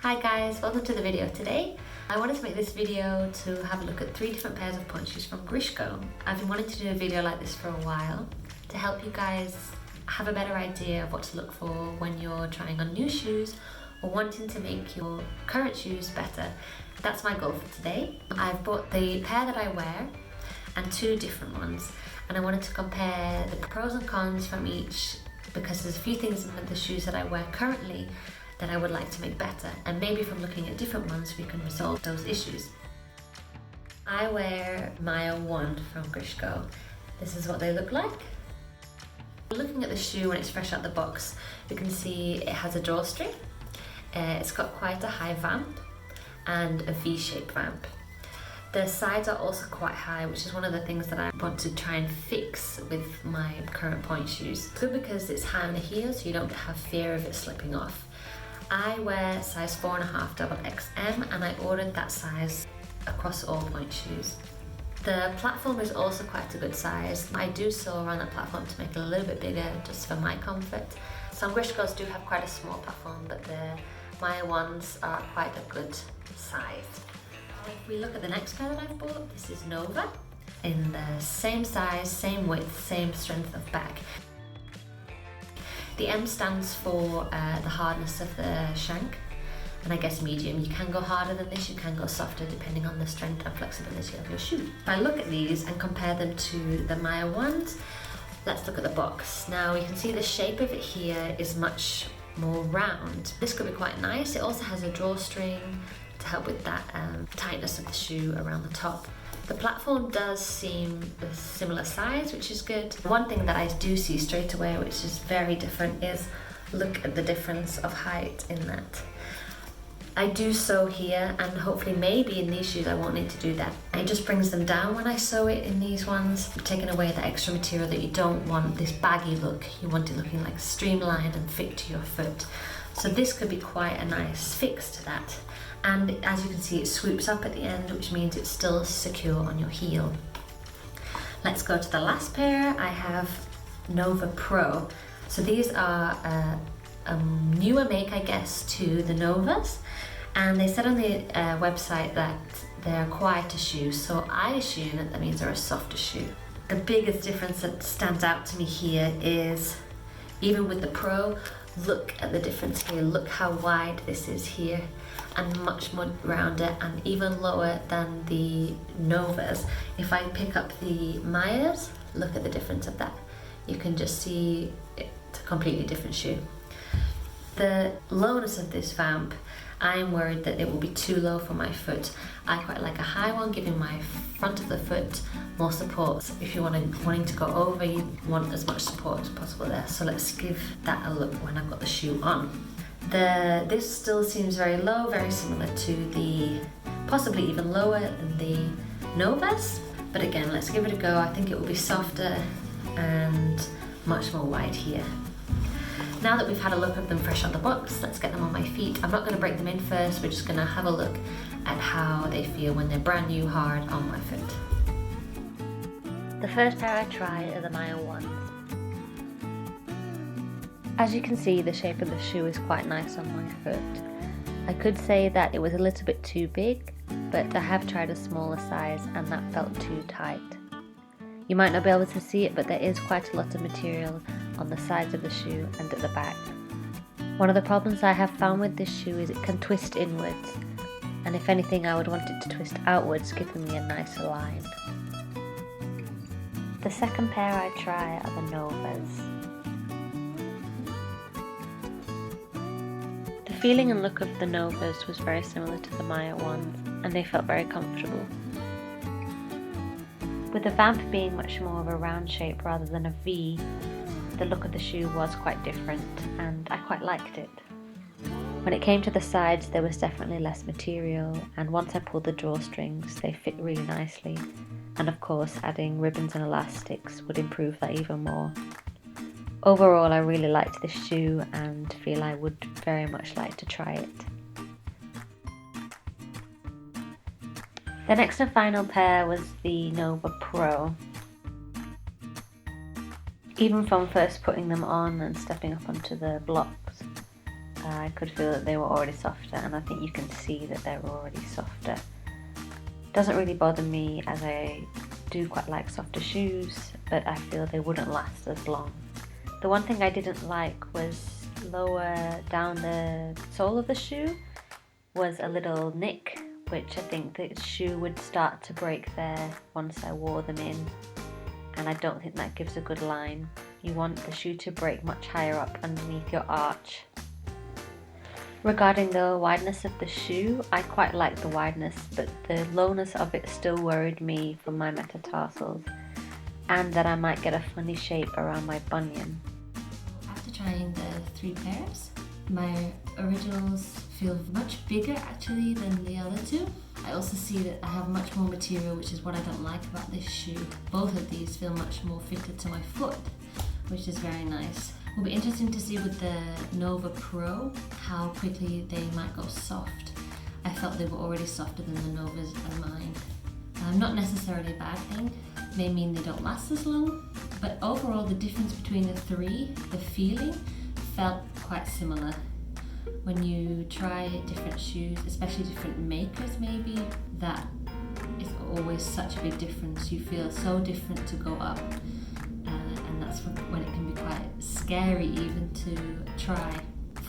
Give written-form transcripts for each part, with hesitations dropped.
Hi guys, welcome to the video today. I wanted to make this video to have a look at 3 different pairs of pointe shoes from Grishko. I've been wanting to do a video like this for a while to help you guys have a better idea of what to look for when you're trying on new shoes or wanting to make your current shoes better. That's my goal for today. I've bought the pair that I wear and 2 different ones, and I wanted to compare the pros and cons from each because there's a few things in the shoes that I wear currently that I would like to make better, and maybe from looking at different ones we can resolve those issues. I wear Maya 1 from Grishko. This is what they look like. Looking at the shoe when it's fresh out the box, you can see it has a drawstring. It's got quite a high vamp and a V-shaped vamp. The sides are also quite high, which is one of the things that I want to try and fix with my current pointe shoes. It's good because it's high on the heel, so you don't have fear of it slipping off. I wear size 4.5 double XM, and I ordered that size across all pointe shoes. The platform is also quite a good size. I do sew around that platform to make it a little bit bigger just for my comfort. Some Grishkos do have quite a small platform, but the Maya ones are quite a good size. If we look at the next pair that I've bought, this is Nova, in the same size, same width, same strength of back. The M stands for the hardness of the shank, and I guess medium. You can go harder than this, you can go softer depending on the strength and flexibility of your shoe. If I look at these and compare them to the Maya ones, let's look at the box. Now you can see the shape of it here is much more round. This could be quite nice. It also has a drawstring to help with that tightness of the shoe around the top. The platform does seem a similar size, which is good. One thing that I do see straight away, which is very different, is look at the difference of height in that. I do sew here, and hopefully maybe in these shoes I won't need to do that. It just brings them down when I sew it in these ones, taking away the extra material that you don't want, this baggy look. You want it looking like streamlined and fit to your foot. So this could be quite a nice fix to that. And as you can see, it swoops up at the end, which means it's still secure on your heel. Let's go to the last pair. I have Nova Pro. So these are a newer make, I guess, to the Novas. And they said on the website that they're a quieter shoe, so I assume that means they're a softer shoe. The biggest difference that stands out to me here is, even with the Pro, look at the difference here. Look how wide this is here, and much more rounder and even lower than the Novas. If I pick up the Mayas, look at the difference of that. You can just see it's a completely different shoe. The lowness of this vamp, I'm worried that it will be too low for my foot. I quite like a high one, giving my front of the foot more support. So if you're wanting to go over, you want as much support as possible there. So let's give that a look when I've got the shoe on. This still seems very low, very similar to the, possibly even lower than the Novas. But again, let's give it a go. I think it will be softer and much more wide here. Now that we've had a look at them fresh out the box, let's get them on my feet. I'm not going to break them in first, we're just going to have a look at how they feel when they're brand new, hard on my foot. The first pair I try are the Maya ones. As you can see, the shape of the shoe is quite nice on my foot. I could say that it was a little bit too big, but I have tried a smaller size and that felt too tight. You might not be able to see it, but there is quite a lot of material on the sides of the shoe and at the back. One of the problems I have found with this shoe is it can twist inwards, and if anything I would want it to twist outwards, giving me a nicer line. The second pair I try are the Novas. The feeling and look of the Novas was very similar to the Maya ones, and they felt very comfortable. With the vamp being much more of a round shape rather than a V, the look of the shoe was quite different, and I quite liked it. When it came to the sides, there was definitely less material, and once I pulled the drawstrings, they fit really nicely, and of course adding ribbons and elastics would improve that even more. Overall, I really liked this shoe and feel I would very much like to try it. The next and final pair was the Nova Pro. Even from first putting them on and stepping up onto the blocks, I could feel that they were already softer, and I think you can see that they're already softer. Doesn't really bother me, as I do quite like softer shoes, but I feel they wouldn't last as long. The one thing I didn't like was lower down the sole of the shoe was a little nick, which I think the shoe would start to break there once I wore them in, and I don't think that gives a good line. You want the shoe to break much higher up underneath your arch. Regarding the wideness of the shoe, I quite like the wideness, but the lowness of it still worried me for my metatarsals, and that I might get a funny shape around my bunion. After trying the 3 pairs, my originals feel much bigger actually than the other 2. I also see that I have much more material, which is what I don't like about this shoe. Both of these feel much more fitted to my foot, which is very nice. It'll be interesting to see with the Nova Pro how quickly they might go soft. I felt they were already softer than the Novas and mine. Not necessarily a bad thing, may mean they don't last as long, but overall the difference between the 3, the feeling, felt quite similar. When you try different shoes, especially different makers maybe, that is always such a big difference. You feel so different to go up. And that's when it can be quite scary even to try.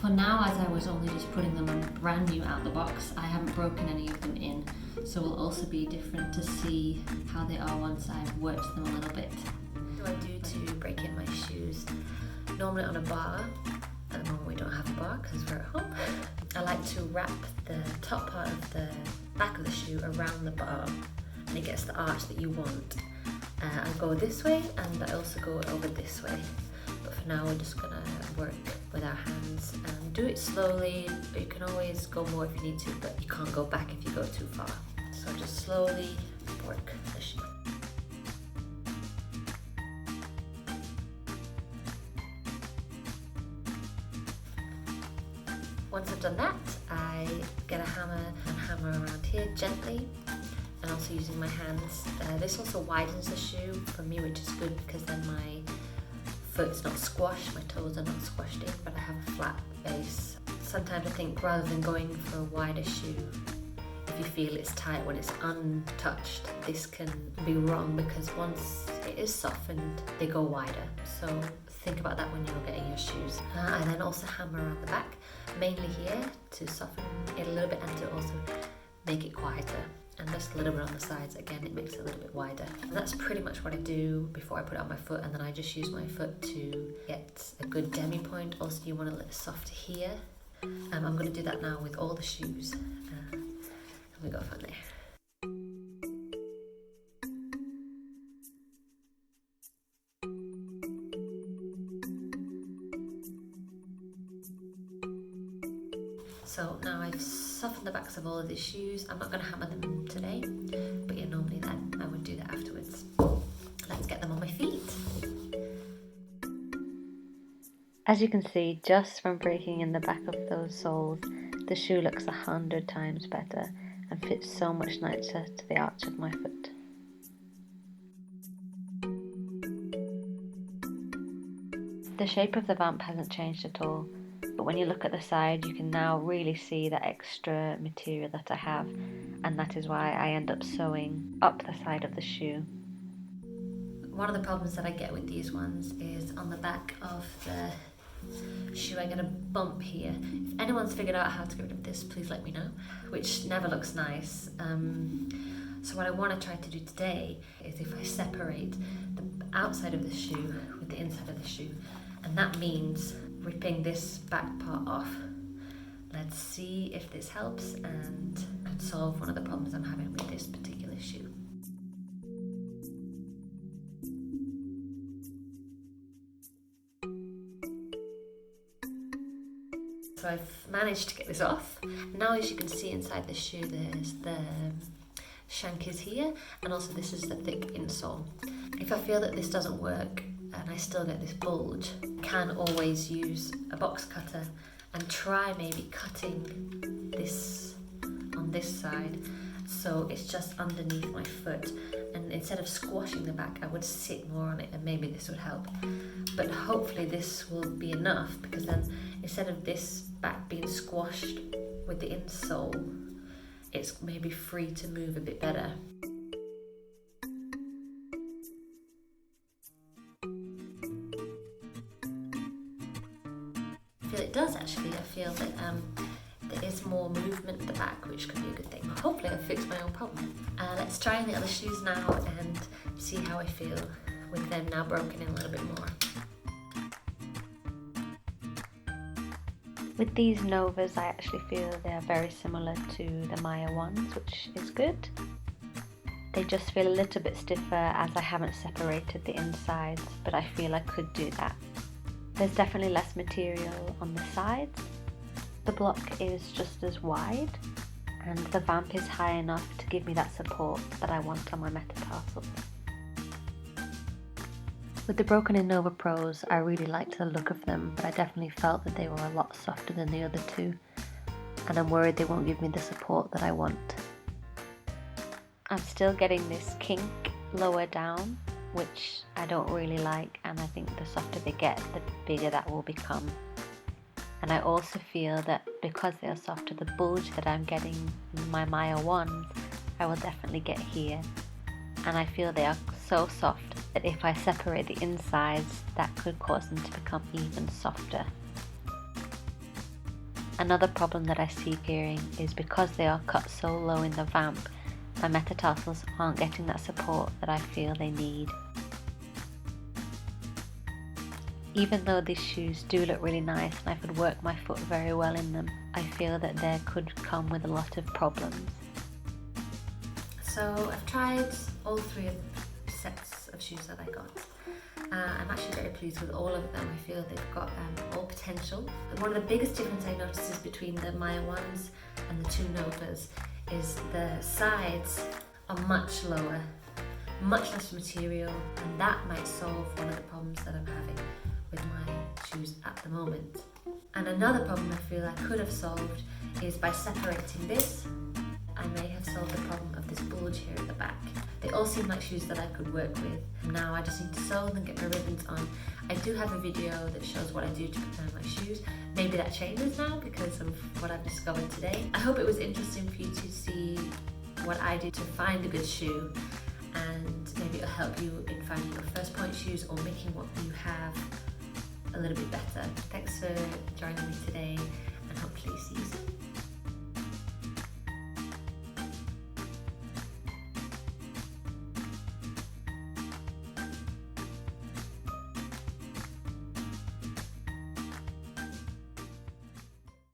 For now, as I was only just putting them on brand new out the box, I haven't broken any of them in, so it will also be different to see how they are once I've worked them a little bit. What do I do to break in my shoes? Normally on a bar. At the moment we don't have a bar because we're at home. I like to wrap the top part of the back of the shoe around the bar, and it gets the arch that you want. I go this way, and I also go over this way. But for now, we're just gonna work with our hands and do it slowly. You can always go more if you need to, but you can't go back if you go too far. So just slowly work the shoe. Once I've done that, I get a hammer and hammer around here gently, and also using my hands. This also widens the shoe for me, which is good because then my foot's not squashed, my toes are not squashed in, but I have a flat base. Sometimes I think rather than going for a wider shoe, if you feel it's tight when it's untouched, this can be wrong because once it is softened, they go wider. So think about that when you're getting your shoes. I then also hammer around the back, mainly here to soften it a little bit and to also make it quieter. And just a little bit on the sides, again, it makes it a little bit wider. And that's pretty much what I do before I put it on my foot, and then I just use my foot to get a good demi point. Also, you want a little soft here. I'm going to do that now with all the shoes. And we go from there. So now I've softened the backs of all of these shoes. I'm not going to hammer them today, but yeah, normally then I would do that afterwards. Let's get them on my feet. As you can see, just from breaking in the back of those soles, the shoe looks 100 times better and fits so much nicer to the arch of my foot. The shape of the vamp hasn't changed at all, but when you look at the side, you can now really see that extra material that I have, and that is why I end up sewing up the side of the shoe. One of the problems that I get with these ones is on the back of the shoe I get a bump here. If anyone's figured out how to get rid of this, please let me know, which never looks nice. So what I want to try to do today is if I separate the outside of the shoe with the inside of the shoe, and that means ripping this back part off. Let's see if this helps and could solve one of the problems I'm having with this particular shoe. So I've managed to get this off. Now as you can see inside the shoe, there's the shank is here, and also this is the thick insole. If I feel that this doesn't work and I still get this bulge, I can always use a box cutter and try maybe cutting this on this side so it's just underneath my foot, and instead of squashing the back I would sit more on it, and maybe this would help. But hopefully this will be enough, because then instead of this back being squashed with the insole, it's maybe free to move a bit better. I feel it does actually. I feel that there is more movement at the back, which could be a good thing. Hopefully I'll fix my own problem. Let's try on the other shoes now and see how I feel with them now broken in a little bit more. With these Novas, I actually feel they are very similar to the Maya ones, which is good. They just feel a little bit stiffer as I haven't separated the insides, but I feel I could do that. There's definitely less material on the sides. The block is just as wide, and the vamp is high enough to give me that support that I want on my metatarsals. With the broken in Nova Pros, I really liked the look of them, but I definitely felt that they were a lot softer than the other two, and I'm worried they won't give me the support that I want. I'm still getting this kink lower down, which I don't really like, and I think the softer they get, the bigger that will become. And I also feel that because they are softer, the bulge that I'm getting in my Maya ones, I will definitely get here. And I feel they are so soft that if I separate the insides, that could cause them to become even softer. Another problem that I see appearing is because they are cut so low in the vamp, my metatarsals aren't getting that support that I feel they need. Even though these shoes do look really nice and I could work my foot very well in them, I feel that they could come with a lot of problems. So I've tried all three of the sets of shoes that I got. I'm actually very pleased with all of them. I feel they've got all potential. One of the biggest differences I noticed is between the Maya ones and the two Novas is the sides are much lower, much less material, and that might solve one of the problems that I'm having with my shoes at the moment. And another problem I feel I could have solved is by separating this. I may have solved the problem of this bulge here at the back. They all seem like shoes that I could work with. Now I just need to sew them and get my ribbons on. I do have a video that shows what I do to prepare my shoes. Maybe that changes now because of what I've discovered today. I hope it was interesting for you to see what I do to find a good shoe, and maybe it'll help you in finding your first point shoes or making what you have a little bit better. Thanks for joining me today, and hopefully see you soon.